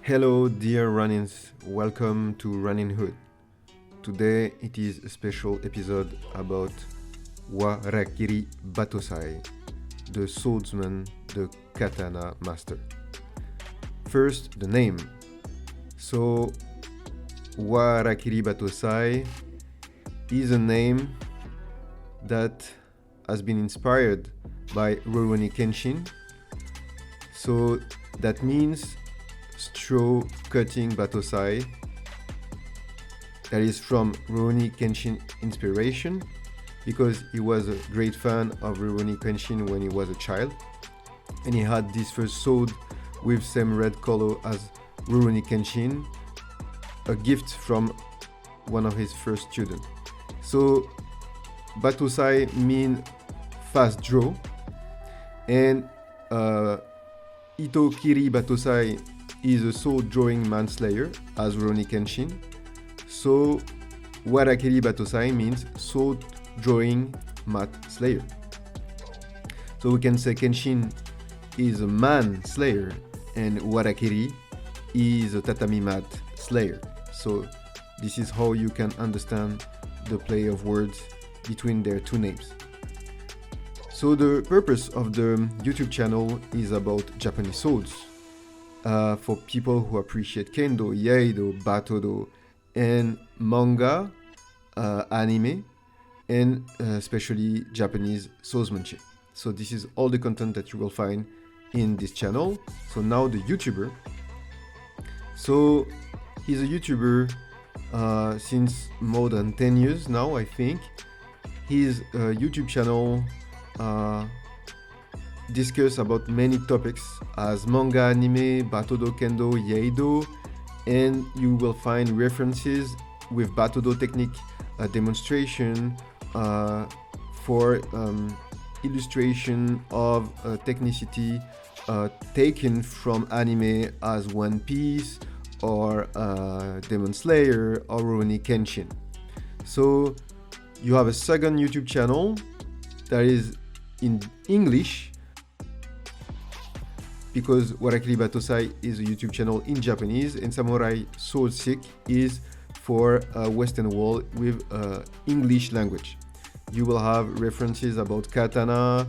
Hello dear Ronins, welcome to Roninhood. Today it is a special episode about Warakiri Battosai, the swordsman, the Katana Master. First, the name. So, Warakiri Battosai is a name that has been inspired by Rurouni Kenshin. So that means straw cutting Battosai. That is from Rurouni Kenshin inspiration, because he was a great fan of Rurouni Kenshin when he was a child, and he had this first sword with same red color as Rurouni Kenshin, a gift from one of his first students. So Battosai mean fast draw, and Itokiri Battosai is a sword drawing manslayer as Rurouni Kenshin. So Warakiri Battosai means sword drawing mat slayer. So we can say Kenshin is a man slayer and Warakiri is a tatami mat slayer. So this is how you can understand the play of words between their two names. So the purpose of the YouTube channel is about Japanese swords. For people who appreciate kendo, iaido, battodo, and manga, anime, and especially Japanese swordsmanship. So this is all the content that you will find in this channel. So now the YouTuber. So he's a YouTuber since more than 10 years now, I think. His YouTube channel discuss about many topics as manga, anime, battodo, kendo, iaido, and you will find references with battodo technique demonstration for illustration of technicity taken from anime as One Piece or Demon Slayer or Rurouni Kenshin. So you have a second YouTube channel that is in English, because Warakiri Battosai is a YouTube channel in Japanese, and Samurai Sword Sick is for Western world with English language. You will have references about katana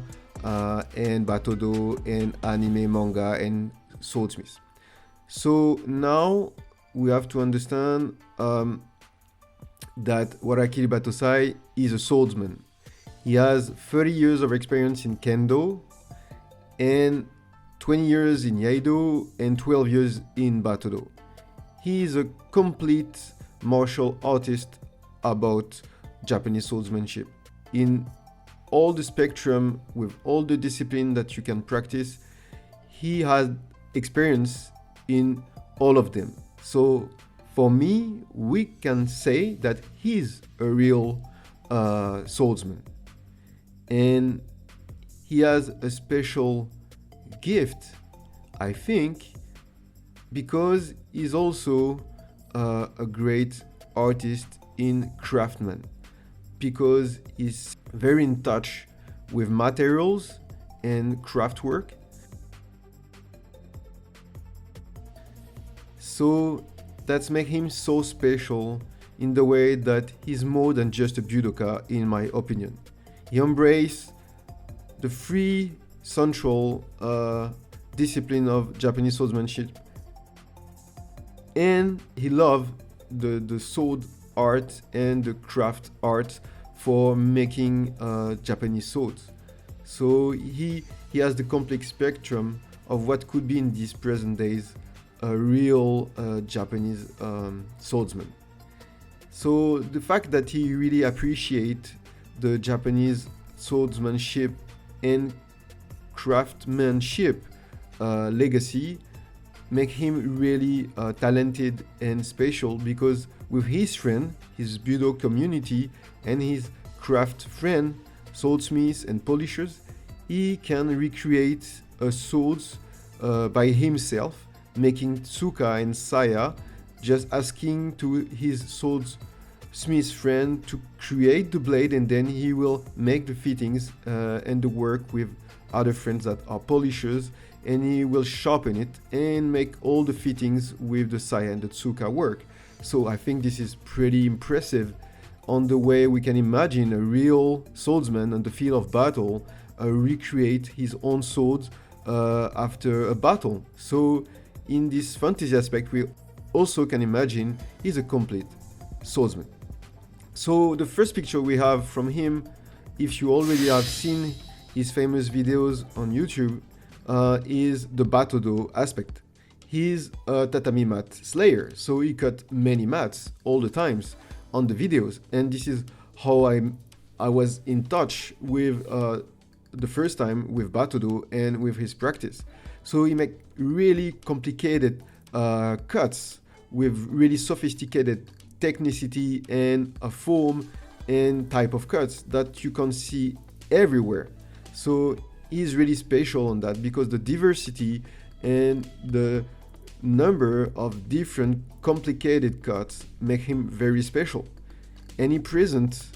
and battodo and anime, manga, and swordsmith. So now we have to understand that Warakiri Battosai is a swordsman. He has 30 years of experience in kendo and 20 years in iaido and 12 years in battodo. He is a complete martial artist about Japanese swordsmanship. In all the spectrum, with all the discipline that you can practice, he has experience in all of them. So for me, we can say that he's a real swordsman. And he has a special gift, I think, because he's also a great artist in craftman, because he's very in touch with materials and craft work. So that's make him so special in the way that he's more than just a budoka, in my opinion. He embraced the three central discipline of Japanese swordsmanship, and he loved the sword art and the craft art for making Japanese swords. So he has the complete spectrum of what could be in these present days a real Japanese swordsman. So the fact that he really appreciates the Japanese swordsmanship and craftsmanship legacy make him really talented and special, because with his friend, his Budo community, and his craft friend, swordsmiths and polishers, he can recreate swords by himself, making tsuka and saya, just asking to his swordsmith friend to create the blade, and then he will make the fittings and the work with other friends that are polishers, and he will sharpen it and make all the fittings with the saya and the tsuka work. So I think this is pretty impressive on the way we can imagine a real swordsman on the field of battle recreate his own swords after a battle. So in this fantasy aspect, we also can imagine he's a complete swordsman. So the first picture we have from him, if you already have seen his famous videos on YouTube, is the battodo aspect. He's a tatami mat slayer, so he cut many mats all the times on the videos, and this is how I was in touch with the first time with battodo and with his practice. So he make really complicated cuts with really sophisticated technicity and a form and type of cuts that you can see everywhere. So he's really special on that because the diversity and the number of different complicated cuts make him very special. And he presents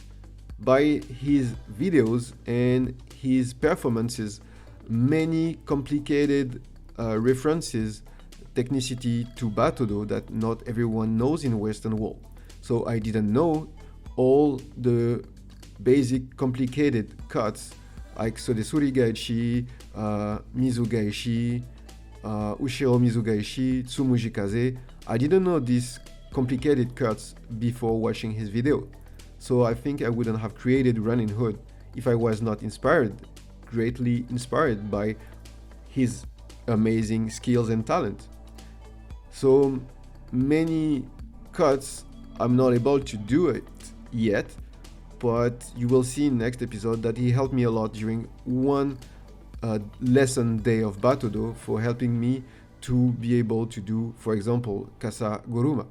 by his videos and his performances many complicated references, technicity to battodo that not everyone knows in Western world. So I didn't know all the basic complicated cuts like Sodesuri Gaishi, Mizu Gaishi, Ushiro Mizu Gaishi, Tsumuji Kaze. I didn't know these complicated cuts before watching his video. So I think I wouldn't have created Ronin Hood if I was not greatly inspired by his amazing skills and talent. So many cuts I'm not able to do it yet, but you will see in next episode that he helped me a lot during one lesson day of battodo for helping me to be able to do, for example, Kasa Goruma.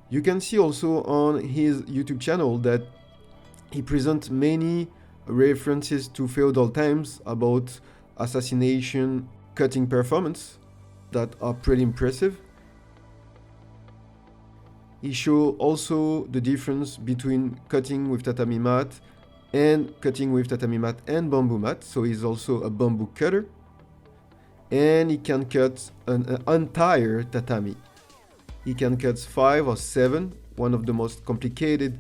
You can see also on his YouTube channel that he presents many references to feudal times about assassination cutting performance that are pretty impressive. He shows also the difference between cutting with tatami mat and cutting with tatami mat and bamboo mat. So he's also a bamboo cutter. And he can cut an entire tatami. He can cut 5 or 7, one of the most complicated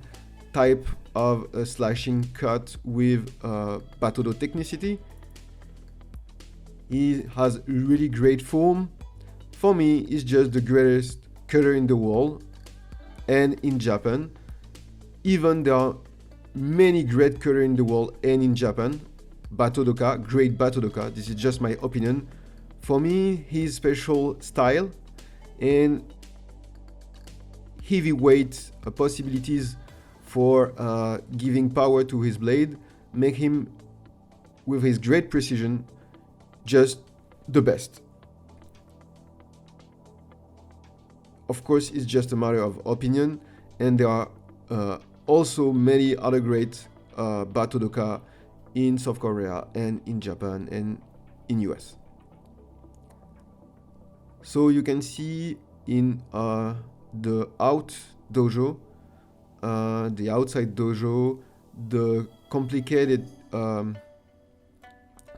type of slashing cut with battodo technicity. He has really great form. For me, he's just the greatest cutter in the world. And in Japan, even there are many great cutters in the world and in Japan. Battodoka, great battodoka, this is just my opinion. For me, his special style and heavyweight possibilities for giving power to his blade make him, with his great precision, just the best. Of course, it's just a matter of opinion, and there are also many other great battodoka in South Korea and in Japan and in US. So you can see in the outside dojo, the complicated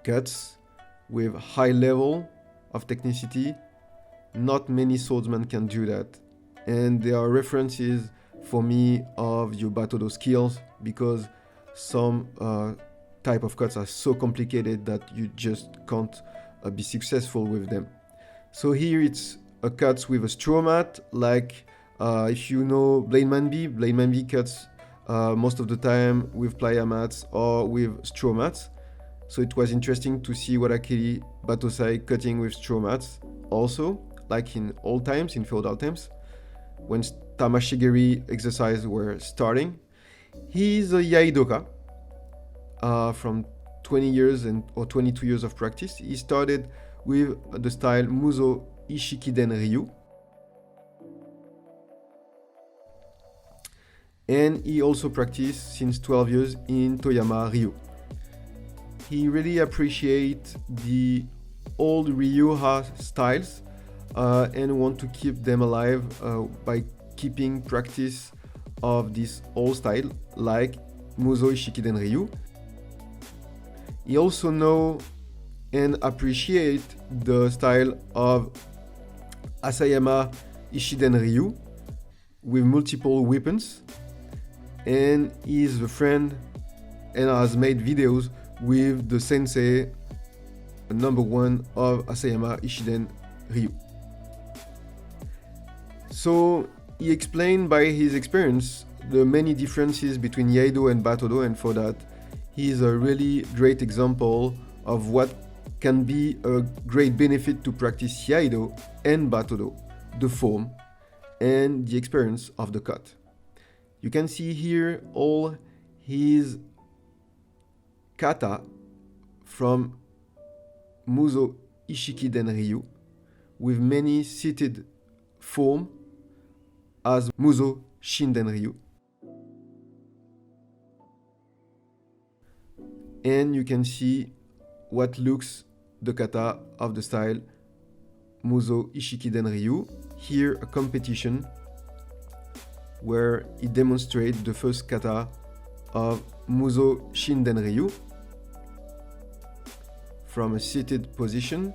cuts with high level of technicity. Not many swordsmen can do that. And there are references for me of your battodo skills because some type of cuts are so complicated that you just can't be successful with them. So here it's a cuts with a straw mat, like if you know Blade Man B cuts most of the time with playa mats or with straw mats. So it was interesting to see Warakiri Battosai cutting with straw mats also, like in old times, in feudal times, when Tamashigiri exercises were starting. He's a iaidoka from 20 years or 22 years of practice. He started with the style Muzo Ishikiden Ryu. And he also practiced since 12 years in Toyama Ryu. He really appreciates the old Ryu-ha styles and want to keep them alive by keeping practice of this old style like Muzo Ishikiden Ryu. He also knows and appreciate the style of Asayama Ishiden Ryu with multiple weapons, and is a friend and has made videos with the sensei number 1 of Asayama Ishiden Ryu. So he explained by his experience the many differences between iaido and battodo, and for that he is a really great example of what can be a great benefit to practice iaido and battodo, the form and the experience of the cut. You can see here all his kata from Muso Ishikiden Ryu with many seated form as Muso Shinden Ryu. And you can see what looks the kata of the style Muso Ishikiden Ryu. Here a competition where he demonstrates the first kata of Muso Shinden Ryu from a seated position.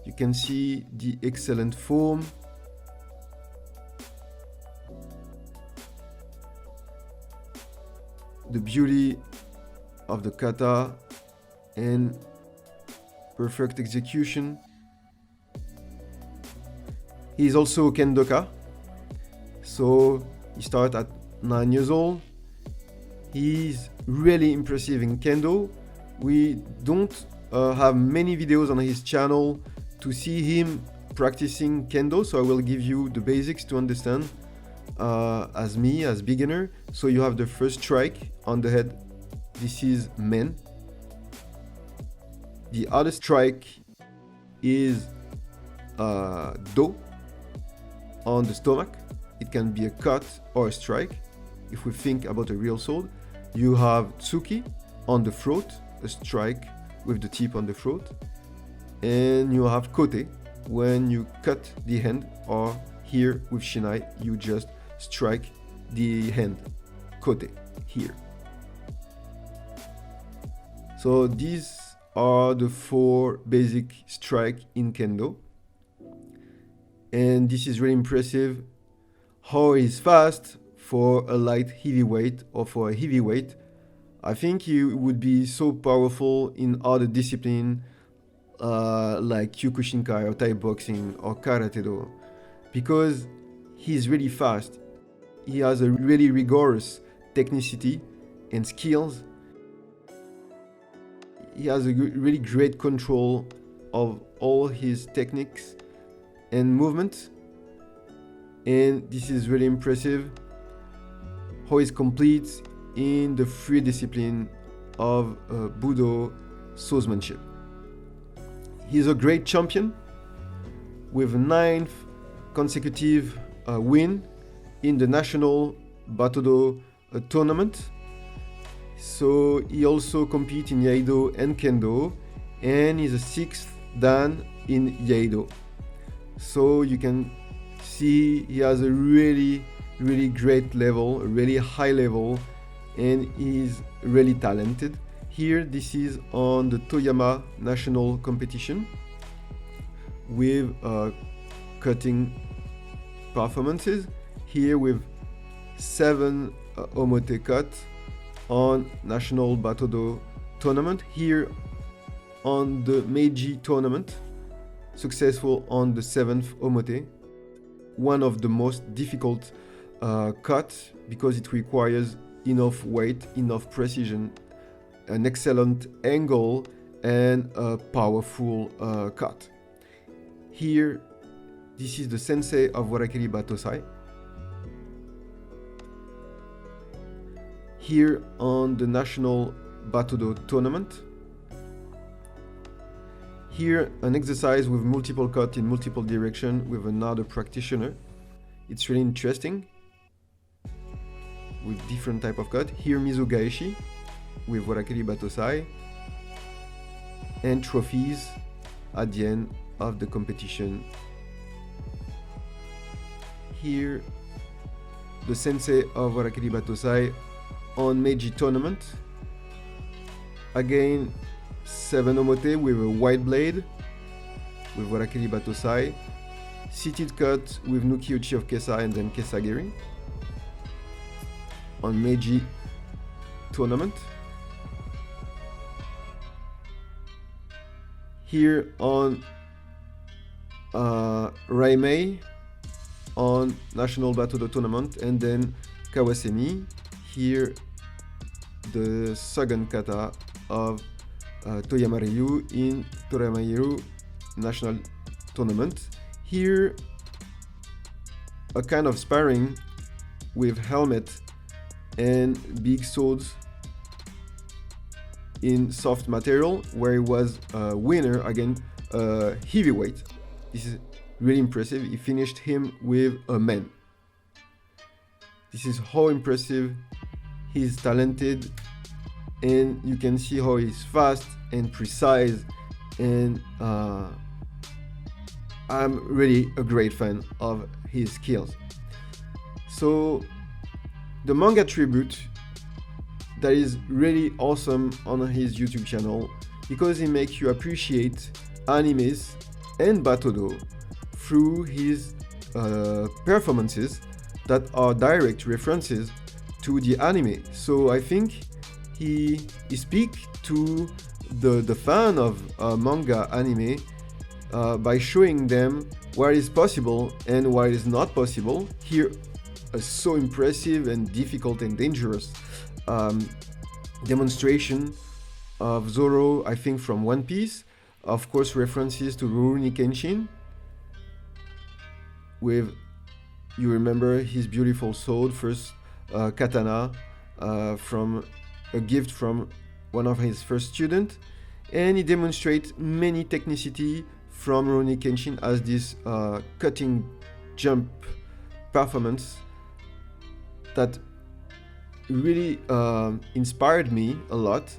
You can see the excellent form, the beauty of the kata, and perfect execution. He is also a kendoka, so he started at 9 years old. He's really impressive in kendo. We don't have many videos on his channel to see him practicing kendo, so I will give you the basics to understand as beginner. So you have the first strike on the head. This is men. The other strike is do on the stomach. It can be a cut or a strike. If we think about a real sword, you have tsuki on the throat, a strike with the tip on the throat, and you have kote when you cut the hand, or here with shinai you just strike the hand, kote here. So these are the 4 basic strike in kendo, and this is really impressive how he's fast for a light heavyweight or for a heavyweight. I think he would be so powerful in other disciplines like Kyokushinkai or Thai boxing or Karate Do, because he's really fast. He has a really rigorous technicity and skills. He has a really great control of all his techniques and movements, and this is really impressive how he's complete in the 3 discipline of Budo swordsmanship. He's a great champion with 9th consecutive win in the national battodo tournament. So he also competes in iaido and kendo, and is a 6th dan in iaido. So you can see he has a really great level, a really high level, and he's really talented. Here this is on the Toyama national competition with cutting performances. Here with 7 omote cut on national battodo tournament. Here on the Meiji tournament, successful on the 7th omote, one of the most difficult cut because it requires enough weight, enough precision, an excellent angle, and a powerful cut. Here, this is the sensei of Warakiri Battosai. Here on the national battodo tournament. Here an exercise with multiple cuts in multiple directions with another practitioner. It's really interesting with different type of cut. Here Mizugaeshi with Warakiri Battosai, and trophies at the end of the competition. Here the sensei of Warakiri Battosai on Meiji tournament. Again, 7 omote with a white blade with Warakiri Battosai, seated cut with Nuki Uchi of Kesa and then Kesagiri on Meiji tournament. Here on Raimei on National Battodo tournament, and then Kawasemi. Here the second kata of Toyama Ryu in Torayama National Tournament. Here a kind of sparring with helmet and big swords in soft material, where he was a winner against heavyweight. This is really impressive. He finished him with a man. This is how impressive. He's talented, and you can see how he's fast and precise, and I'm really a great fan of his skills. So the manga tribute that is really awesome on his YouTube channel, because he makes you appreciate animes and battodo through his performances that are direct references to the anime. So I think he speaks to the fan of manga anime by showing them what is possible and what is not possible. Here, a so impressive and difficult and dangerous demonstration of Zoro, I think from One Piece. Of course, references to Rurouni Kenshin with, you remember his beautiful sword, first katana, from a gift from one of his first students, and he demonstrates many technicity from Rurouni Kenshin as this cutting jump performance that really inspired me a lot,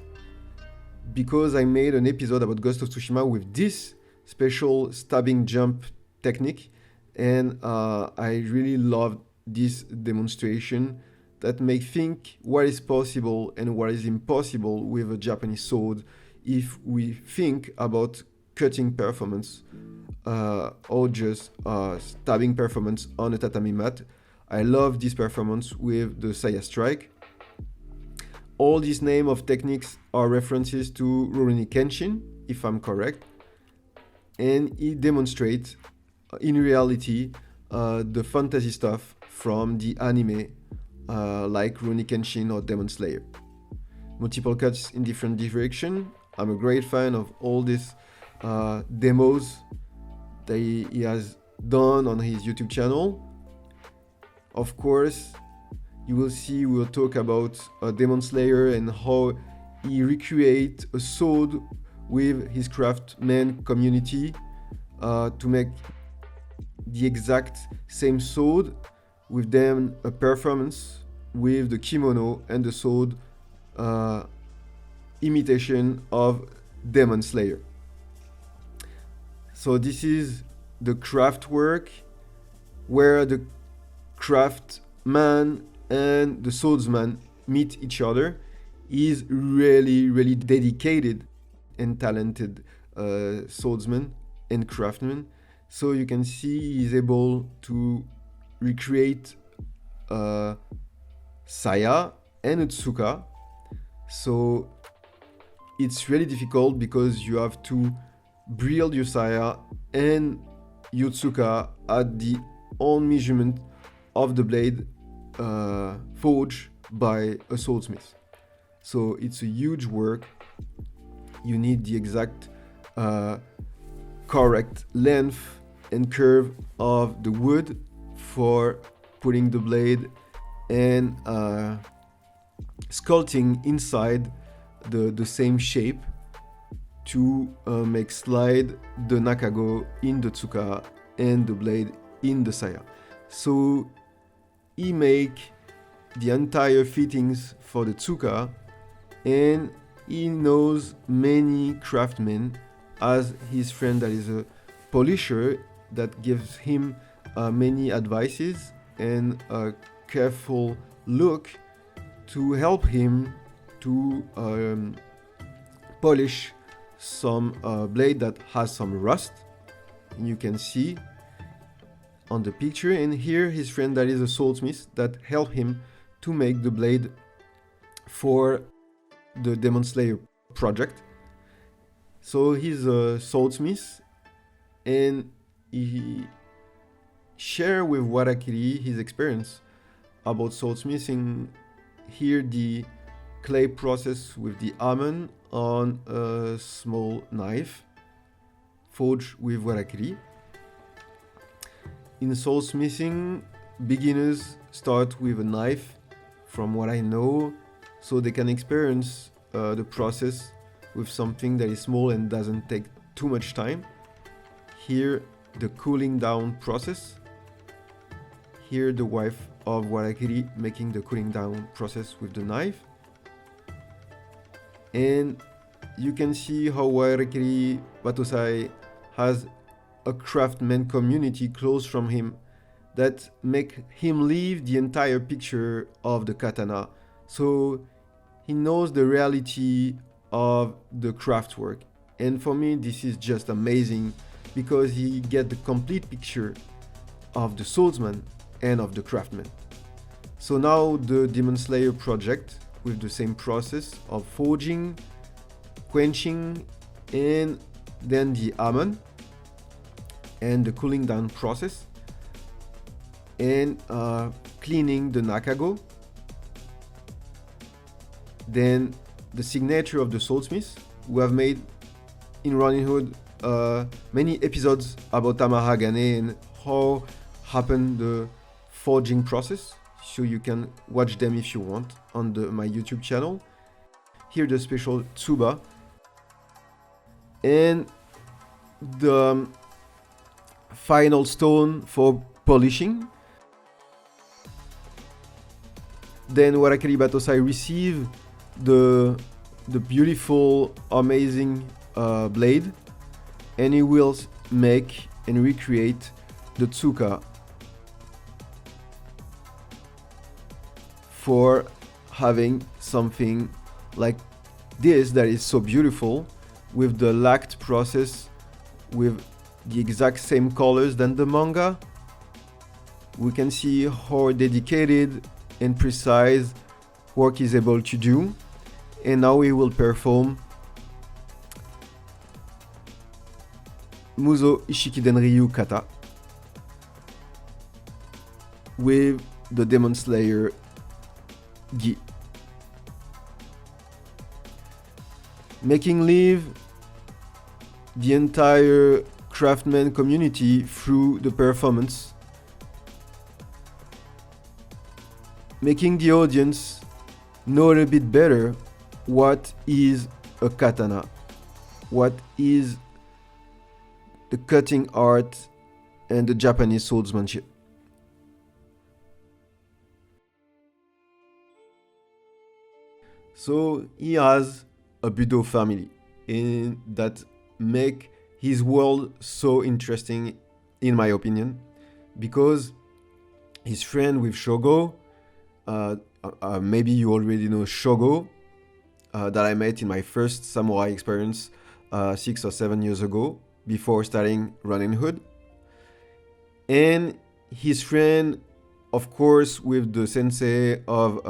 because I made an episode about Ghost of Tsushima with this special stabbing jump technique, and I really loved this demonstration that make think what is possible and what is impossible with a Japanese sword if we think about cutting performance or just stabbing performance on a tatami mat. I love this performance with the Saya strike. All these names of techniques are references to Rurouni Kenshin, if I'm correct, and it demonstrates in reality the fantasy stuff from the anime, like Rurouni Kenshin or Demon Slayer. Multiple cuts in different directions. I'm a great fan of all these demos that he has done on his YouTube channel. Of course, you will see, we'll talk about Demon Slayer and how he recreate a sword with his craftman community to make the exact same sword, with them a performance with the kimono and the sword imitation of Demon Slayer. So this is the craft work where the craftman and the swordsman meet each other. He's really dedicated and talented swordsman and craftsman. So you can see he's able to recreate Saya and Utsuka. So it's really difficult because you have to build your Saya and Utsuka at the own measurement of the blade forged by a swordsmith. So it's a huge work. You need the exact correct length and curve of the wood for putting the blade and sculpting inside the same shape to make slide the nakago in the tsuka and the blade in the saya. So he make the entire fittings for the tsuka, and he knows many craftsmen as his friend that is a polisher that gives him many advices and a careful look to help him to polish some blade that has some rust. You can see on the picture, and here his friend that is a swordsmith that helped him to make the blade for the Demon Slayer project. So he's a swordsmith, and he share with Warakiri his experience about swordsmithing. Here the clay process with the almond on a small knife forged with Warakiri. In swordsmithing, beginners start with a knife, from what I know, so they can experience the process with something that is small and doesn't take too much time. Here, the cooling down process. Here, the wife of Warakiri making the cooling down process with the knife. And you can see how Warakiri Battosai has a craftsman community close from him that make him live the entire picture of the katana. So he knows the reality of the craft work. And for me, this is just amazing because he get the complete picture of the swordsman and of the craftsman. So now the Demon Slayer project with the same process of forging, quenching, and then the almond and the cooling down process, and cleaning the nakago. Then the signature of the swordsmith. We have made in Ronin Hood many episodes about Tamahagane and how happened the forging process, so you can watch them if you want on my YouTube channel. Here the special tsuba and the final stone for polishing. Then Warakiri Battosai receive the beautiful, amazing blade, and he will make and recreate the tsuka for having something like this that is so beautiful, with the lacked process, with the exact same colors than the manga. We can see how dedicated and precise work is able to do. And now we will perform Muzo Ishikiden Ryu Kata with the Demon Slayer Gi. Making live the entire craftman community through the performance, making the audience know a bit better what is a katana, what is the cutting art and the Japanese swordsmanship. So he has a Budo family, and that make his world so interesting, in my opinion, because his friend with Shogo, maybe you already know Shogo, that I met in my first samurai experience 6 or 7 years ago, before starting Ronin Hood. And his friend, of course, with the sensei of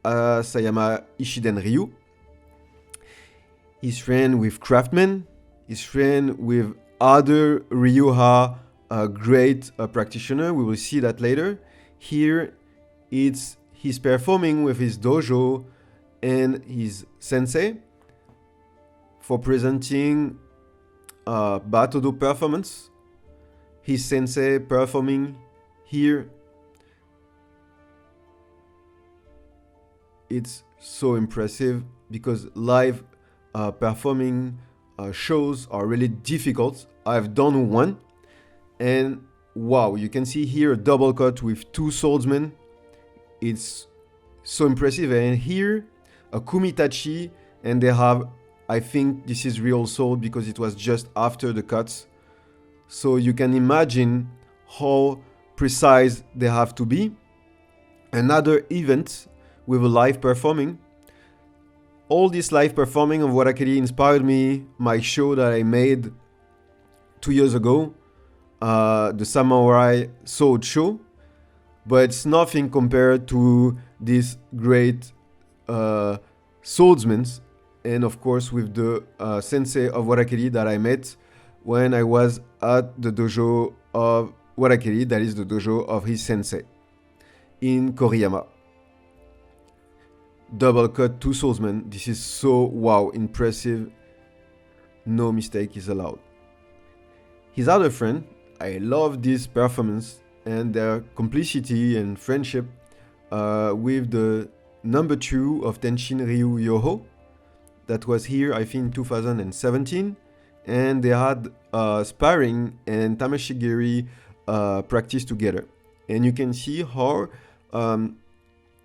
Asayama Ishiden Ryu. His friend with craftman. His friend with other Ryuha great practitioner. We will see that later. Here, he's performing with his dojo and his sensei for presenting battodo performance. His sensei performing here. It's so impressive because live performing shows are really difficult. I've done one, and wow, you can see here a double cut with 2 swordsmen. It's so impressive. And here a kumitachi, and they have, I think this is real sword because it was just after the cuts, so you can imagine how precise they have to be. Another event with a live performing, all this live performing of Warakiri inspired me, my show that I made 2 years ago, the Samurai Sword Show. But it's nothing compared to these great swordsmen, and of course with the sensei of Warakiri that I met when I was at the dojo of Warakiri, that is the dojo of his sensei in Koriyama. Double cut, 2 swordsmen. This is so wow, impressive. No mistake is allowed. His other friend, I love this performance and their complicity and friendship with the number 2 of Tenshin Ryu Yoho that was here, I think, in 2017. And they had sparring and tamashigiri practice together. And you can see how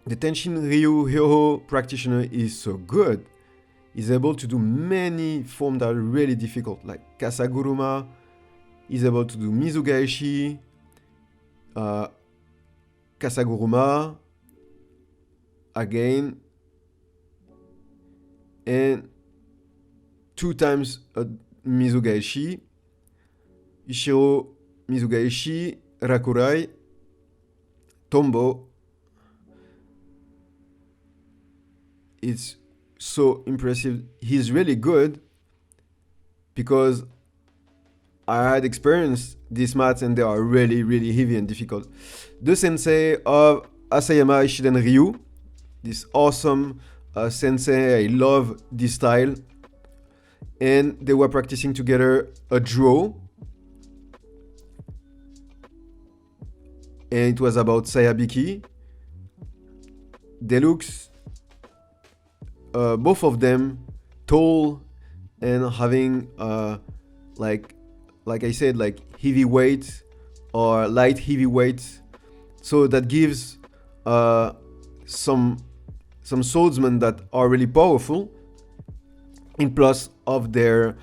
the Tenshin Ryu Yoho practitioner is so good. He's able to do many forms that are really difficult, like Kasaguruma. He's able to do Mizugaeshi, Kasaguruma, again, and 2 times Mizugaeshi, Ishiro Mizugaeshi, Rakurai, Tombo. It's so impressive. He's really good because I had experienced these mats and they are really, really heavy and difficult. The sensei of Asayama Ishiden Ryu, this awesome sensei, I love this style. And they were practicing together a draw. And it was about Sayabiki. They look, both of them, tall and having like I said, like heavyweight or light heavyweight. So that gives some swordsmen that are really powerful, in plus of their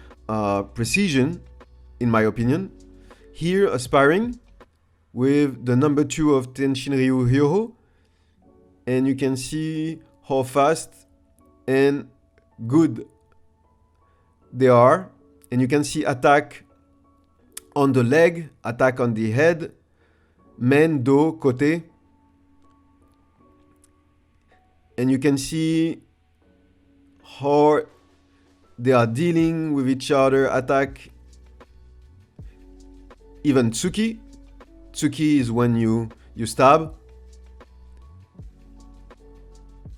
precision, in my opinion. Here, aspiring with the number 2 of Tenshin Ryu Hyoho, and you can see how fast and good they are. And you can see attack on the leg, attack on the head, men, do, kote. And you can see how they are dealing with each other, attack. Even tsuki. Tsuki is when you stab.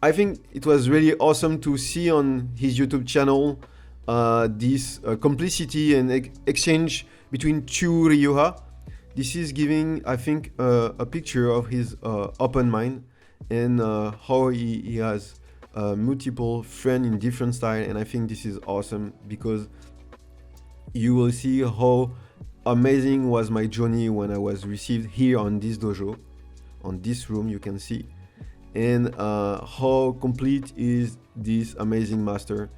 I think it was really awesome to see on his YouTube channel this complicity and exchange between 2 Ryuha. This is giving, I think, a picture of his open mind and how he has multiple friends in different styles. And I think this is awesome because you will see how amazing was my journey when I was received here on this dojo, on this room, you can see, and how complete is this amazing master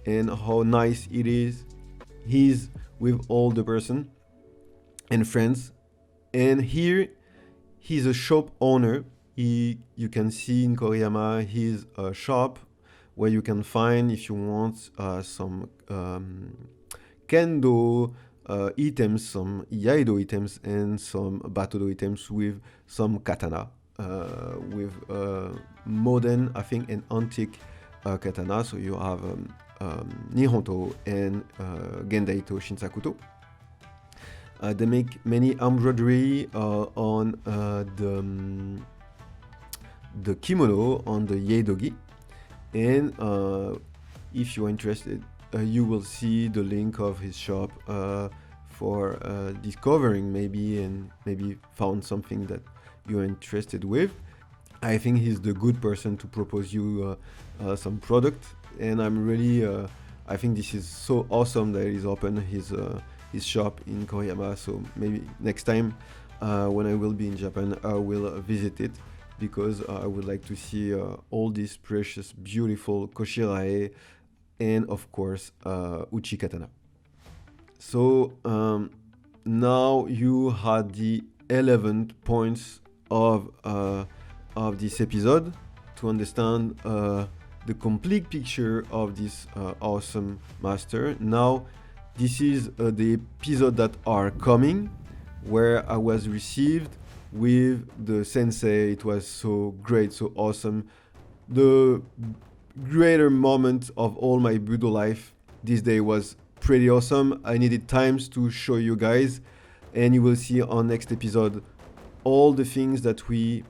and how nice it is. He's with all the person and friends. And here he's a shop owner. You can see in Koriyama his shop where you can find, if you want, some kendo items, some iaido items, and some battodo items with some katana, with modern, I think, and antique katana. So you have Nihonto and Gendaito Shinsakuto. They make many embroidery on the kimono, on the iaidogi. And if you are interested, you will see the link of his shop for discovering maybe, and maybe found something that you're interested with. I think he's the good person to propose you some product, and I'm really I think this is so awesome that he's opened his shop in Koriyama. So maybe next time when I will be in Japan, I will visit it, because I would like to see all these precious, beautiful koshirae, and of course uchi katana. So now you had the 11 points of this episode to understand the complete picture of this awesome master. Now, this is the episode that are coming, where I was received with the sensei. It was so great, so awesome. The greater moment of all my Budo life this day was pretty awesome. I needed times to show you guys, and you will see on next episode all the things that we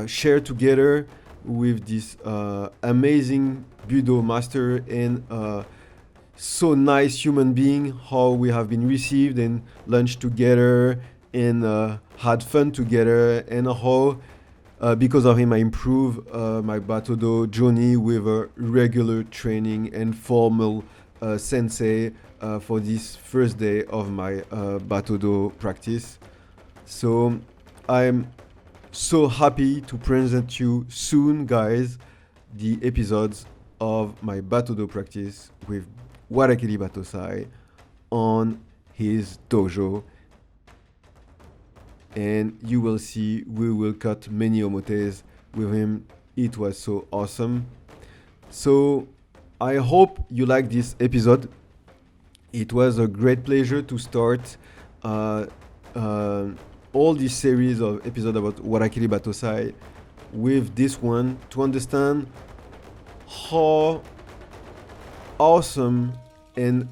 share together with this amazing Budo master and so nice human being, how we have been received and lunched together and had fun together, and how because of him I improve my battodo journey with a regular training and formal sensei for this first day of my battodo practice. So I'm so happy to present you soon, guys, the episodes of my battodo practice with Warakiri Battosai on his dojo. And you will see we will cut many omotes with him. It was so awesome. So I hope you like this episode. It was a great pleasure to start all this series of episodes about Warakiri Battosai with this one, to understand how awesome and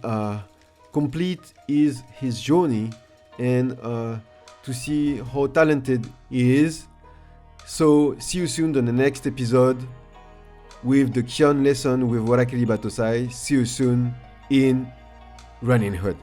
complete is his journey, and to see how talented he is. So see you soon on the next episode with the Kion lesson with Warakiri Battosai. See you soon in Ronin Hood.